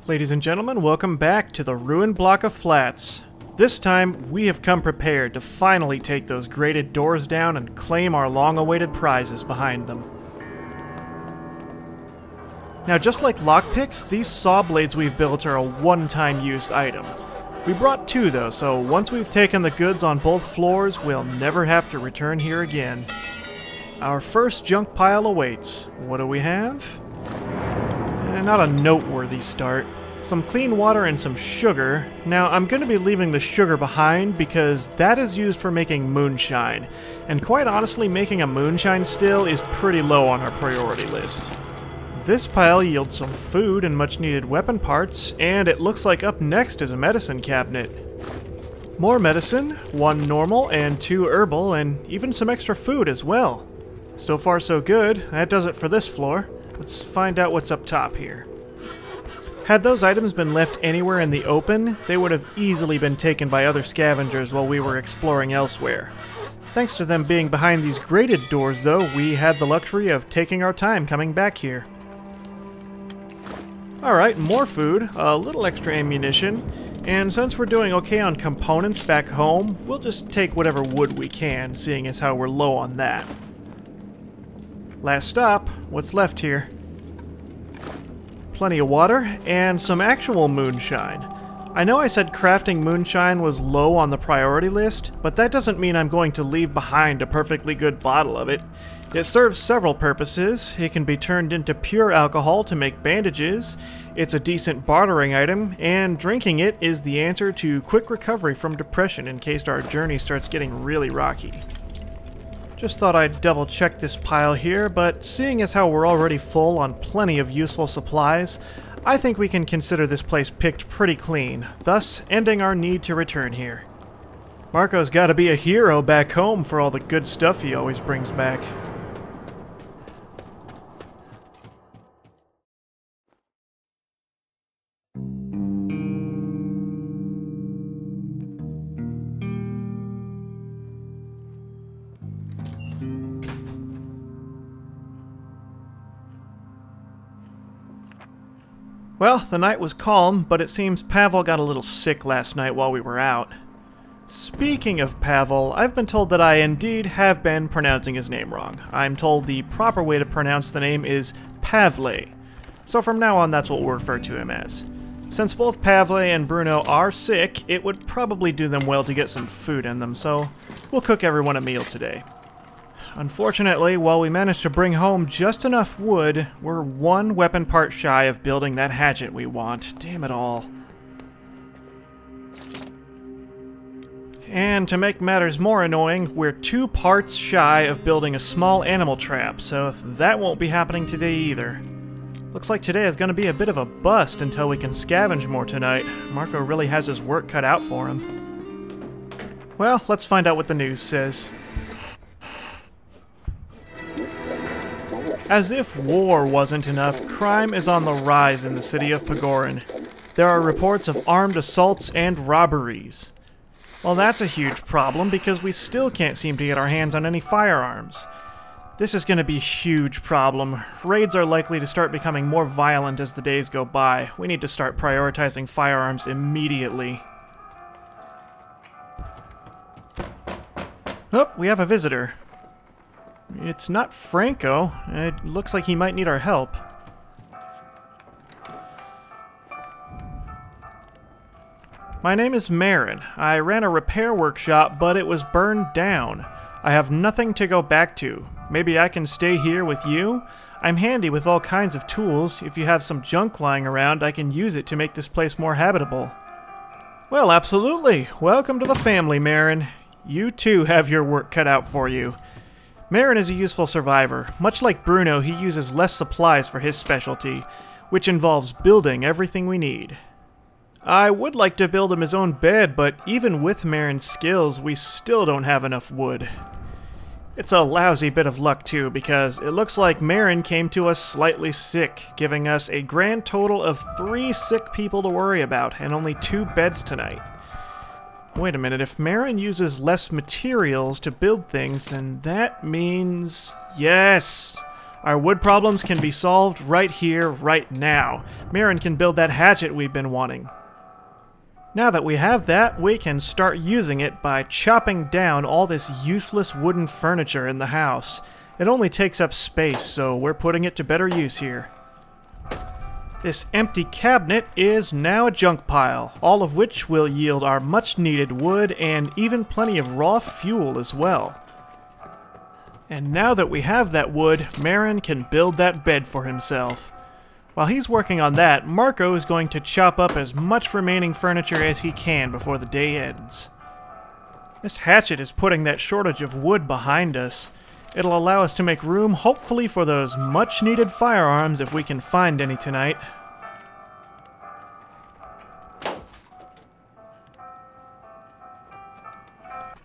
Ladies and gentlemen, welcome back to the ruined block of flats. This time, we have come prepared to finally take those grated doors down and claim our long-awaited prizes behind them. Now, just like lockpicks, these saw blades we've built are a one-time use item. We brought two though, so once we've taken the goods on both floors, we'll never have to return here again. Our first junk pile awaits. What do we have? Not a noteworthy start. Some clean water and some sugar. Now, I'm going to be leaving the sugar behind because that is used for making moonshine. And quite honestly, making a moonshine still is pretty low on our priority list. This pile yields some food and much needed weapon parts, and it looks like up next is a medicine cabinet. More medicine, one normal and two herbal, and even some extra food as well. So far so good. That does it for this floor. Let's find out what's up top here. Had those items been left anywhere in the open, they would have easily been taken by other scavengers while we were exploring elsewhere. Thanks to them being behind these grated doors though, we had the luxury of taking our time coming back here. Alright, more food, a little extra ammunition, and since we're doing okay on components back home, we'll just take whatever wood we can, seeing as how we're low on that. Last stop, what's left here? Plenty of water, and some actual moonshine. I know I said crafting moonshine was low on the priority list, but that doesn't mean I'm going to leave behind a perfectly good bottle of it. It serves several purposes. It can be turned into pure alcohol to make bandages, it's a decent bartering item, and drinking it is the answer to quick recovery from depression in case our journey starts getting really rocky. Just thought I'd double check this pile here, but seeing as how we're already full on plenty of useful supplies, I think we can consider this place picked pretty clean, thus ending our need to return here. Marco's gotta be a hero back home for all the good stuff he always brings back. Well, the night was calm, but it seems Pavel got a little sick last night while we were out. Speaking of Pavel, I've been told that I indeed have been pronouncing his name wrong. I'm told the proper way to pronounce the name is Pavle. So from now on, that's what we'll refer to him as. Since both Pavle and Bruno are sick, it would probably do them well to get some food in them, so we'll cook everyone a meal today. Unfortunately, while we managed to bring home just enough wood, we're one weapon part shy of building that hatchet we want. Damn it all. And to make matters more annoying, we're 2 parts shy of building a small animal trap, so that won't be happening today either. Looks like today is going to be a bit of a bust until we can scavenge more tonight. Marco really has his work cut out for him. Well, let's find out what the news says. As if war wasn't enough, crime is on the rise in the city of Pagorin. There are reports of armed assaults and robberies. Well, that's a huge problem because we still can't seem to get our hands on any firearms. This is going to be a huge problem. Raids are likely to start becoming more violent as the days go by. We need to start prioritizing firearms immediately. Oh, we have a visitor. It's not Franco. It looks like he might need our help. My name is Marin. I ran a repair workshop, but it was burned down. I have nothing to go back to. Maybe I can stay here with you? I'm handy with all kinds of tools. If you have some junk lying around, I can use it to make this place more habitable. Well, absolutely. Welcome to the family, Marin. You too have your work cut out for you. Marin is a useful survivor. Much like Bruno, he uses less supplies for his specialty, which involves building everything we need. I would like to build him his own bed, but even with Marin's skills, we still don't have enough wood. It's a lousy bit of luck too, because it looks like Marin came to us slightly sick, giving us a grand total of 3 sick people to worry about, and only 2 beds tonight. Wait a minute, if Marin uses less materials to build things, then that means... Yes! Our wood problems can be solved right here, right now. Marin can build that hatchet we've been wanting. Now that we have that, we can start using it by chopping down all this useless wooden furniture in the house. It only takes up space, so we're putting it to better use here. This empty cabinet is now a junk pile, all of which will yield our much needed wood and even plenty of raw fuel as well. And now that we have that wood, Marin can build that bed for himself. While he's working on that, Marco is going to chop up as much remaining furniture as he can before the day ends. This hatchet is putting that shortage of wood behind us. It'll allow us to make room, hopefully, for those much-needed firearms if we can find any tonight.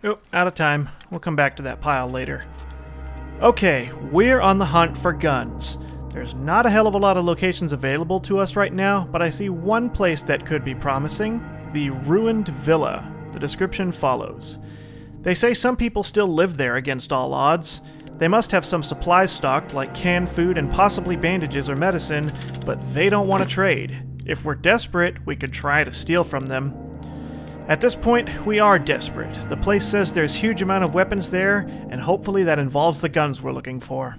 Oh, out of time. We'll come back to that pile later. Okay, we're on the hunt for guns. There's not a hell of a lot of locations available to us right now, but I see one place that could be promising: the ruined villa. The description follows. They say some people still live there against all odds. They must have some supplies stocked, like canned food and possibly bandages or medicine, but they don't want to trade. If we're desperate, we could try to steal from them. At this point, we are desperate. The place says there's a huge amount of weapons there, and hopefully that involves the guns we're looking for.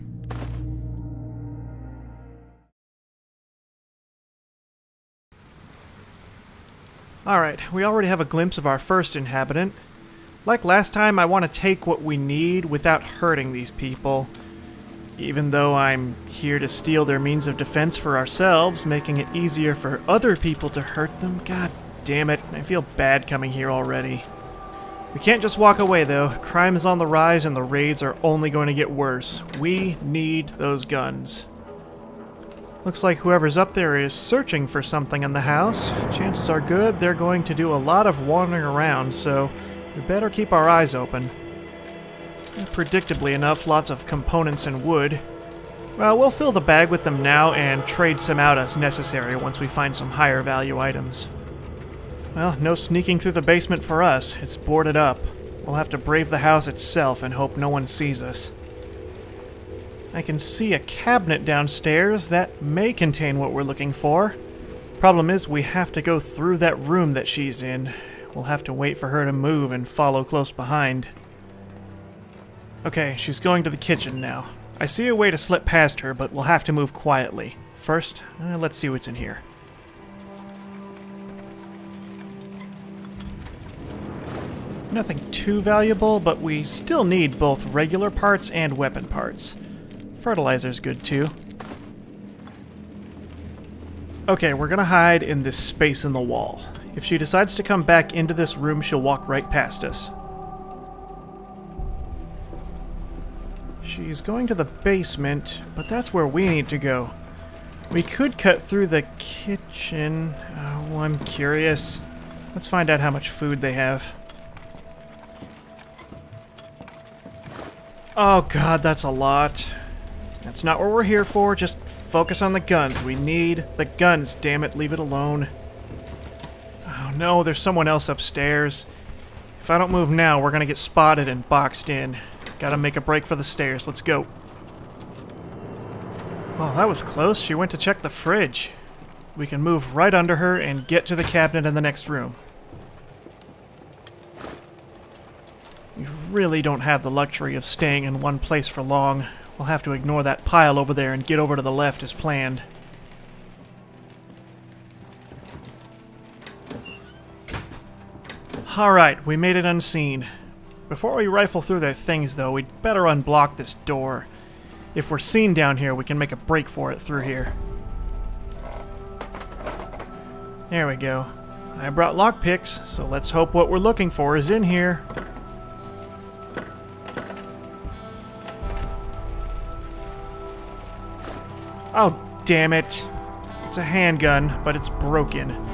Alright, we already have a glimpse of our first inhabitant. Like last time, I want to take what we need without hurting these people. Even though I'm here to steal their means of defense for ourselves, making it easier for other people to hurt them. God damn it, I feel bad coming here already. We can't just walk away though. Crime is on the rise and the raids are only going to get worse. We need those guns. Looks like whoever's up there is searching for something in the house. Chances are good they're going to do a lot of wandering around, so we better keep our eyes open. Predictably enough, lots of components and wood. Well, we'll fill the bag with them now and trade some out as necessary once we find some higher value items. Well, no sneaking through the basement for us. It's boarded up. We'll have to brave the house itself and hope no one sees us. I can see a cabinet downstairs that may contain what we're looking for. Problem is, we have to go through that room that she's in. We'll have to wait for her to move and follow close behind. Okay, she's going to the kitchen now. I see a way to slip past her, but we'll have to move quietly. First, let's see what's in here. Nothing too valuable, but we still need both regular parts and weapon parts. Fertilizer's good too. Okay, we're gonna hide in this space in the wall. If she decides to come back into this room, she'll walk right past us. She's going to the basement, but that's where we need to go. We could cut through the kitchen. Oh, I'm curious. Let's find out how much food they have. Oh god, that's a lot. That's not what we're here for. Just focus on the guns. We need the guns, damn it. Leave it alone. Oh no, there's someone else upstairs. If I don't move now, we're gonna get spotted and boxed in. Gotta make a break for the stairs. Let's go. Well, that was close. She went to check the fridge. We can move right under her and get to the cabinet in the next room. We really don't have the luxury of staying in one place for long. We'll have to ignore that pile over there and get over to the left as planned. Alright, we made it unseen. Before we rifle through their things, though, we'd better unblock this door. If we're seen down here, we can make a break for it through here. There we go. I brought lockpicks, so let's hope what we're looking for is in here. Oh, damn it. It's a handgun, but it's broken.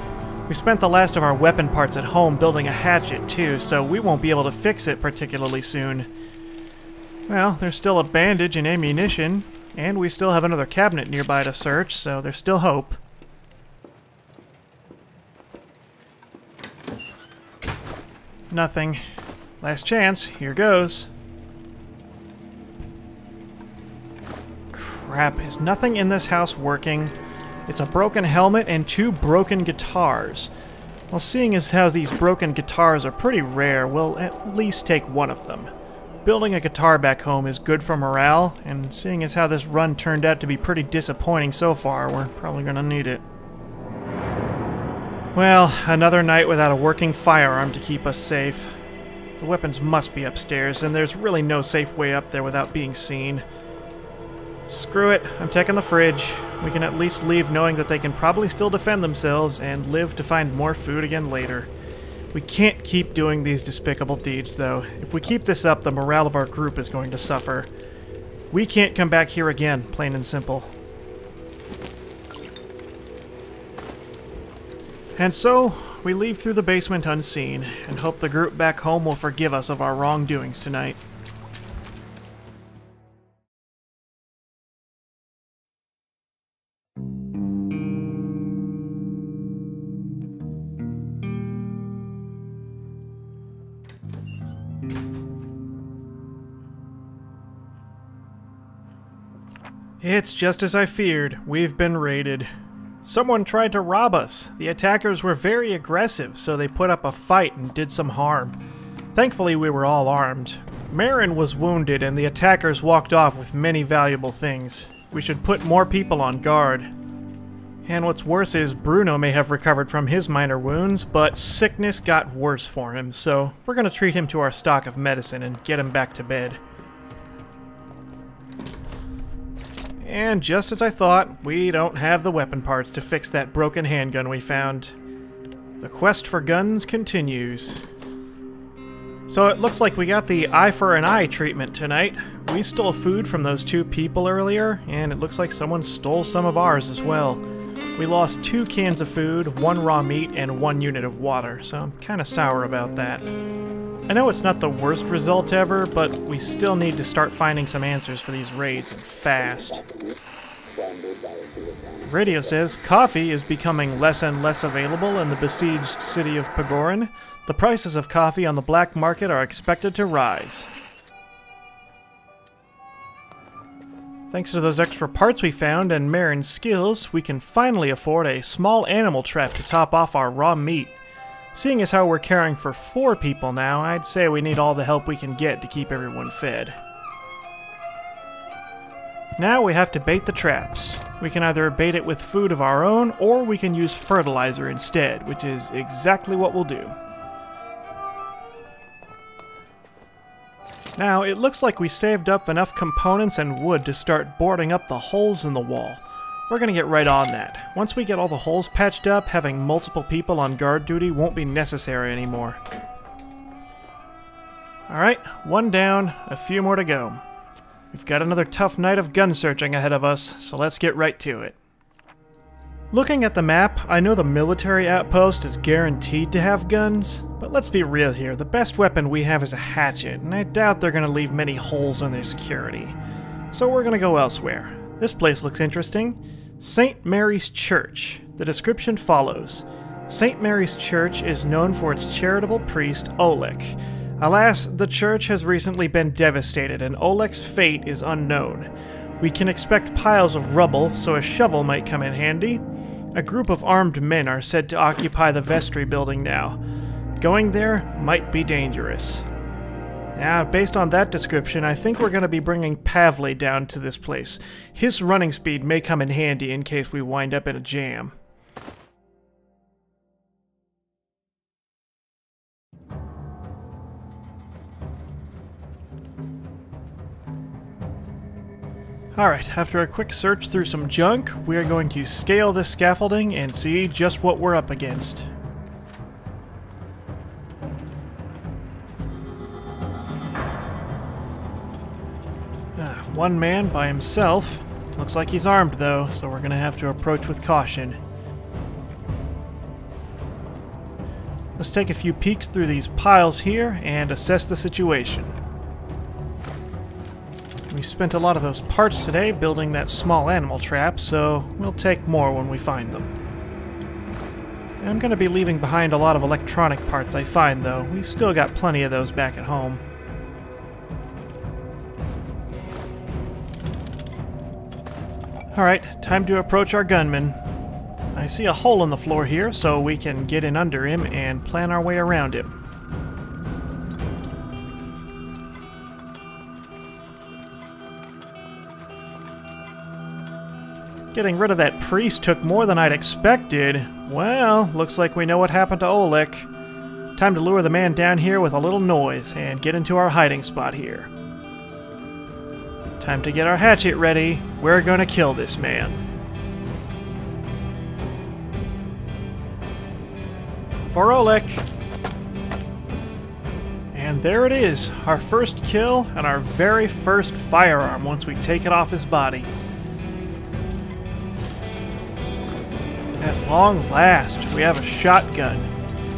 We spent the last of our weapon parts at home building a hatchet, too, so we won't be able to fix it particularly soon. Well, there's still a bandage and ammunition, and we still have another cabinet nearby to search, so there's still hope. Nothing. Last chance. Here goes. crap, is nothing in this house working? It's a broken helmet and 2 broken guitars. Well, seeing as how these broken guitars are pretty rare, we'll at least take one of them. Building a guitar back home is good for morale, and seeing as how this run turned out to be pretty disappointing so far, we're probably gonna need it. Well, another night without a working firearm to keep us safe. The weapons must be upstairs, and there's really no safe way up there without being seen. Screw it, I'm taking the fridge. We can at least leave knowing that they can probably still defend themselves and live to find more food again later. We can't keep doing these despicable deeds, though. If we keep this up, the morale of our group is going to suffer. We can't come back here again, plain and simple. And so, we leave through the basement unseen, and hope the group back home will forgive us of our wrongdoings tonight. It's just as I feared. We've been raided. Someone tried to rob us. The attackers were very aggressive, so they put up a fight and did some harm. Thankfully, we were all armed. Marin was wounded, and the attackers walked off with many valuable things. We should put more people on guard. And what's worse is Bruno may have recovered from his minor wounds, but sickness got worse for him, so we're gonna treat him to our stock of medicine and get him back to bed. And just as I thought, we don't have the weapon parts to fix that broken handgun we found. The quest for guns continues. So it looks like we got the eye for an eye treatment tonight. We stole food from those 2 people earlier, and it looks like someone stole some of ours as well. We lost 2 cans of food, 1 raw meat, and 1 unit of water, so I'm kinda sour about that. I know it's not the worst result ever, but we still need to start finding some answers for these raids, and fast. Radio says coffee is becoming less and less available in the besieged city of Pagoran. The prices of coffee on the black market are expected to rise. Thanks to those extra parts we found and Marin's skills, we can finally afford a small animal trap to top off our raw meat. Seeing as how we're caring for 4 people now, I'd say we need all the help we can get to keep everyone fed. Now we have to bait the traps. We can either bait it with food of our own, or we can use fertilizer instead, which is exactly what we'll do. Now, it looks like we saved up enough components and wood to start boarding up the holes in the wall. We're gonna get right on that. Once we get all the holes patched up, having multiple people on guard duty won't be necessary anymore. Alright, 1 down, a few more to go. We've got another tough night of gun searching ahead of us, so let's get right to it. Looking at the map, I know the military outpost is guaranteed to have guns, but let's be real here, the best weapon we have is a hatchet, and I doubt they're gonna leave many holes in their security. So we're gonna go elsewhere. This place looks interesting. St. Mary's Church. The description follows. St. Mary's Church is known for its charitable priest, Oleg. Alas, the church has recently been devastated and Oleg's fate is unknown. We can expect piles of rubble, so a shovel might come in handy. A group of armed men are said to occupy the vestry building now. Going there might be dangerous. Now, based on that description, I think we're going to be bringing Pavley down to this place. His running speed may come in handy in case we wind up in a jam. Alright, after a quick search through some junk, we are going to scale this scaffolding and see just what we're up against. One man by himself. Looks like he's armed though, so we're gonna have to approach with caution. Let's take a few peeks through these piles here and assess the situation. We spent a lot of those parts today building that small animal trap, so we'll take more when we find them. I'm gonna be leaving behind a lot of electronic parts I find though. We've still got plenty of those back at home. Alright, time to approach our gunman. I see a hole in the floor here, so we can get in under him and plan our way around him. Getting rid of that priest took more than I'd expected. Well, looks like we know what happened to Oleg. Time to lure the man down here with a little noise and get into our hiding spot here. Time to get our hatchet ready. We're gonna kill this man. For Oleg. And there it is, our first kill and our very first firearm once we take it off his body. At long last, we have a shotgun.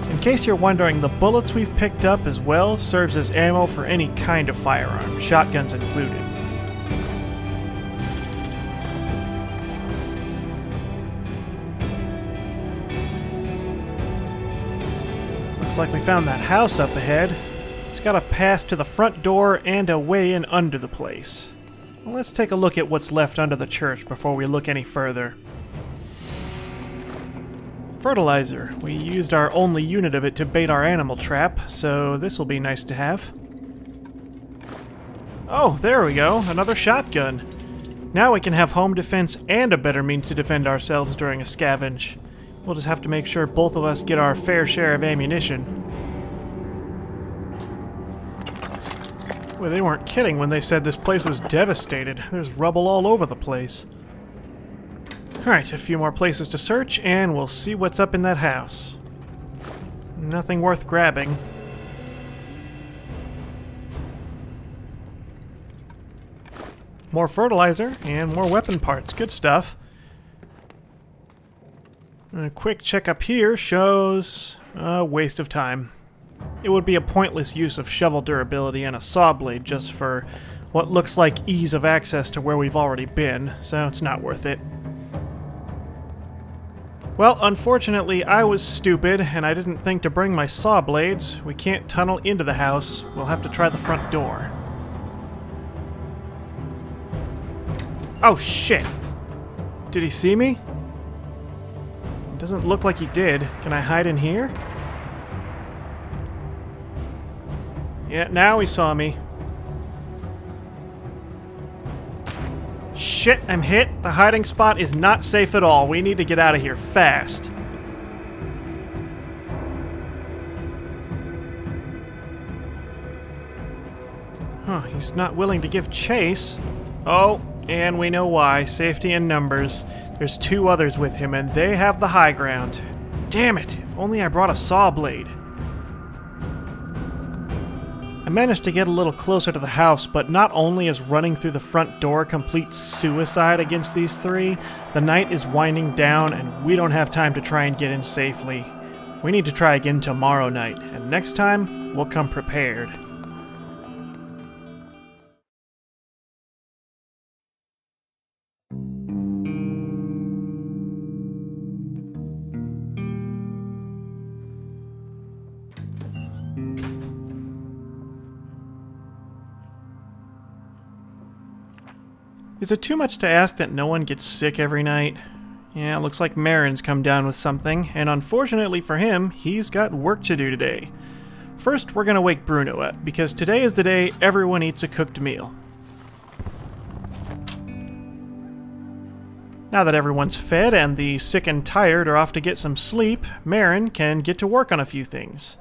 In case you're wondering, the bullets we've picked up as well serves as ammo for any kind of firearm, shotguns included. Looks like we found that house up ahead. It's got a path to the front door and a way in under the place. Well, let's take a look at what's left under the church before we look any further. Fertilizer. We used our only unit of it to bait our animal trap, so this will be nice to have. Oh, there we go, another shotgun. Now we can have home defense and a better means to defend ourselves during a scavenge. We'll just have to make sure both of us get our fair share of ammunition. Well, they weren't kidding when they said this place was devastated. There's rubble all over the place. Alright, a few more places to search, and we'll see what's up in that house. Nothing worth grabbing. More fertilizer, and more weapon parts. Good stuff. A quick check up here shows a waste of time. It would be a pointless use of shovel durability and a saw blade just for what looks like ease of access to where we've already been, so it's not worth it. Well, unfortunately, I was stupid, and I didn't think to bring my saw blades. We can't tunnel into the house. We'll have to try the front door. Oh, shit! Did he see me? It doesn't look like he did. Can I hide in here? Yeah, now he saw me. Shit, I'm hit. The hiding spot is not safe at all. We need to get out of here fast. Huh, he's not willing to give chase. Oh, and we know why. Safety in numbers. There's two others with him, and they have the high ground. Damn it, if only I brought a saw blade. I managed to get a little closer to the house, but not only is running through the front door complete suicide against these three, the night is winding down and we don't have time to try and get in safely. We need to try again tomorrow night, and next time, we'll come prepared. Is it too much to ask that no one gets sick every night? Yeah, it looks like Marin's come down with something, and unfortunately for him, he's got work to do today. First, we're gonna wake Bruno up, because today is the day everyone eats a cooked meal. Now that everyone's fed and the sick and tired are off to get some sleep, Marin can get to work on a few things.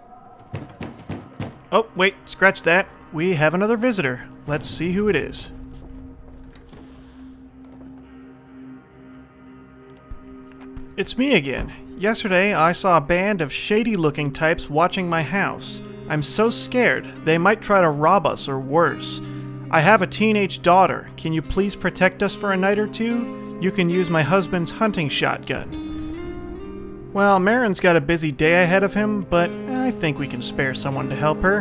Oh, wait, scratch that. We have another visitor. Let's see who it is. It's me again. Yesterday, I saw a band of shady-looking types watching my house. I'm so scared. They might try to rob us or worse. I have a teenage daughter. Can you please protect us for a night or two? You can use my husband's hunting shotgun. Well, Marin's got a busy day ahead of him, but I think we can spare someone to help her.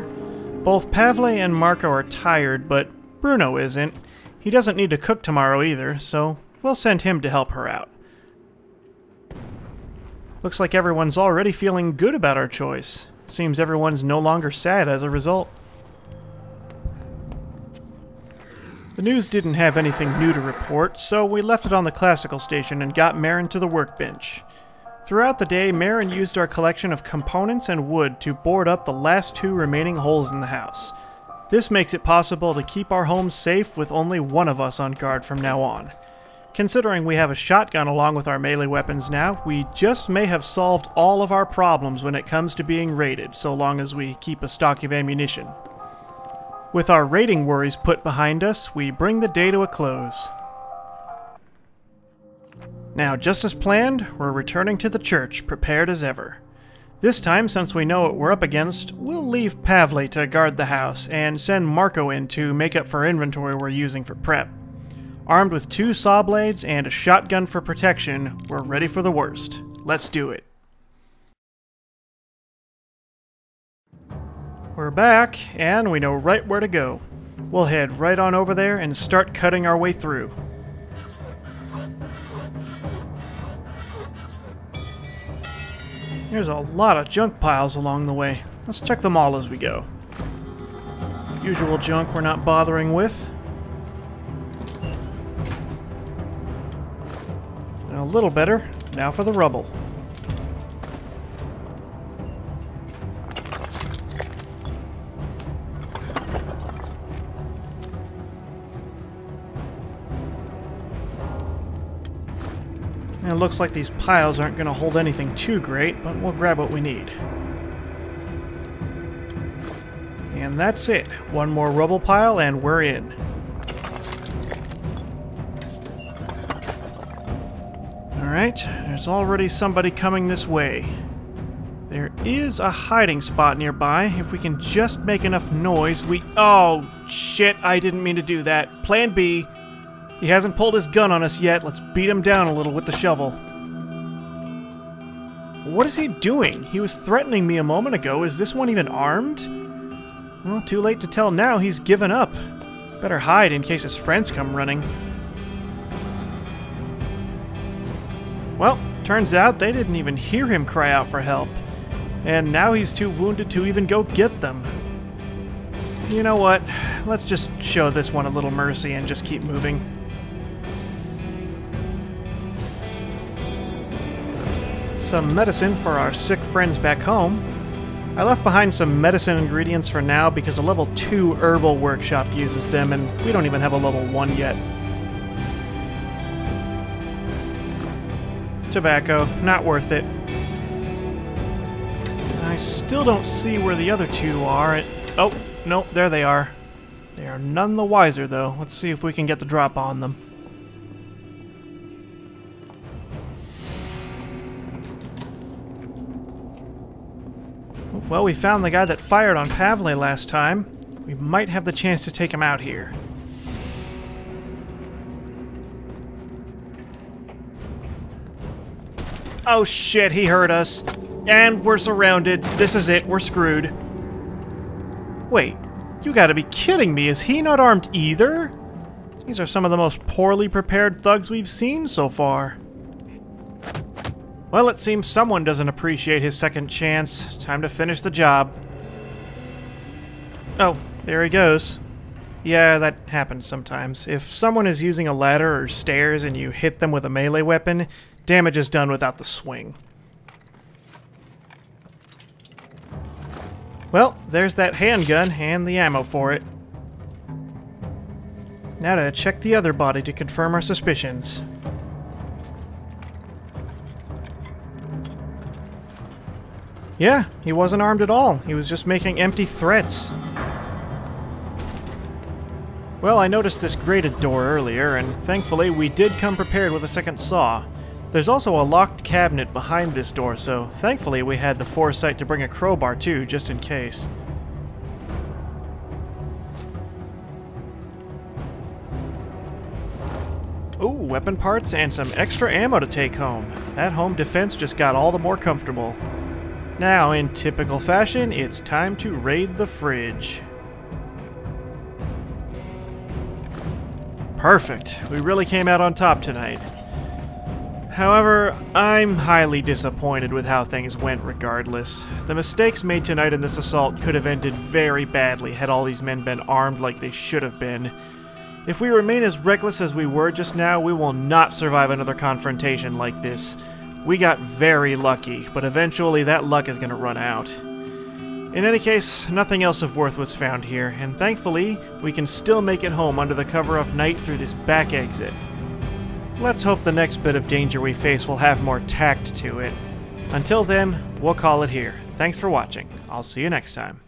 Both Pavle and Marco are tired, but Bruno isn't. He doesn't need to cook tomorrow either, so we'll send him to help her out. Looks like everyone's already feeling good about our choice. Seems everyone's no longer sad as a result. The news didn't have anything new to report, so we left it on the classical station and got Marin to the workbench. Throughout the day, Marin used our collection of components and wood to board up the last 2 remaining holes in the house. This makes it possible to keep our home safe with only one of us on guard from now on. Considering we have a shotgun along with our melee weapons now, we just may have solved all of our problems when it comes to being raided, so long as we keep a stock of ammunition. With our raiding worries put behind us, we bring the day to a close. Now, just as planned, we're returning to the church, prepared as ever. This time, since we know what we're up against, we'll leave Pavle to guard the house, and send Marco in to make up for inventory we're using for prep. Armed with 2 saw blades and a shotgun for protection, we're ready for the worst. Let's do it. We're back, and we know right where to go. We'll head right on over there and start cutting our way through. There's a lot of junk piles along the way. Let's check them all as we go. Usual junk we're not bothering with. A little better. Now for the rubble. It looks like these piles aren't going to hold anything too great, but we'll grab what we need. And that's it. One more rubble pile and we're in. Alright, there's already somebody coming this way. There is a hiding spot nearby. If we can just make enough noise, Oh, shit, I didn't mean to do that. Plan B. He hasn't pulled his gun on us yet. Let's beat him down a little with the shovel. What is he doing? He was threatening me a moment ago. Is this one even armed? Well, too late to tell now. He's given up. Better hide in case his friends come running. Well, turns out they didn't even hear him cry out for help. And now he's too wounded to even go get them. You know what? Let's just show this one a little mercy and just keep moving. Some medicine for our sick friends back home. I left behind some medicine ingredients for now because a level 2 herbal workshop uses them and we don't even have a level 1 yet. Tobacco, not worth it. I still don't see where the other 2 are. Oh, no, there they are. They are none the wiser though. Let's see if we can get the drop on them. Well, we found the guy that fired on Pavle last time. We might have the chance to take him out here. Oh shit, he heard us. And we're surrounded. This is it, we're screwed. Wait, you gotta be kidding me. Is he not armed either? These are some of the most poorly prepared thugs we've seen so far. Well, it seems someone doesn't appreciate his second chance. Time to finish the job. Oh, there he goes. Yeah, that happens sometimes. If someone is using a ladder or stairs and you hit them with a melee weapon, damage is done without the swing. Well, there's that handgun and the ammo for it. Now to check the other body to confirm our suspicions. Yeah, he wasn't armed at all. He was just making empty threats. Well, I noticed this grated door earlier, and thankfully we did come prepared with a second saw. There's also a locked cabinet behind this door, so thankfully we had the foresight to bring a crowbar too, just in case. Ooh, weapon parts and some extra ammo to take home. That home defense just got all the more comfortable. Now, in typical fashion, it's time to raid the fridge. Perfect. We really came out on top tonight. However, I'm highly disappointed with how things went regardless. The mistakes made tonight in this assault could have ended very badly had all these men been armed like they should have been. If we remain as reckless as we were just now, we will not survive another confrontation like this. We got very lucky, but eventually that luck is going to run out. In any case, nothing else of worth was found here, and thankfully, we can still make it home under the cover of night through this back exit. Let's hope the next bit of danger we face will have more tact to it. Until then, we'll call it here. Thanks for watching. I'll see you next time.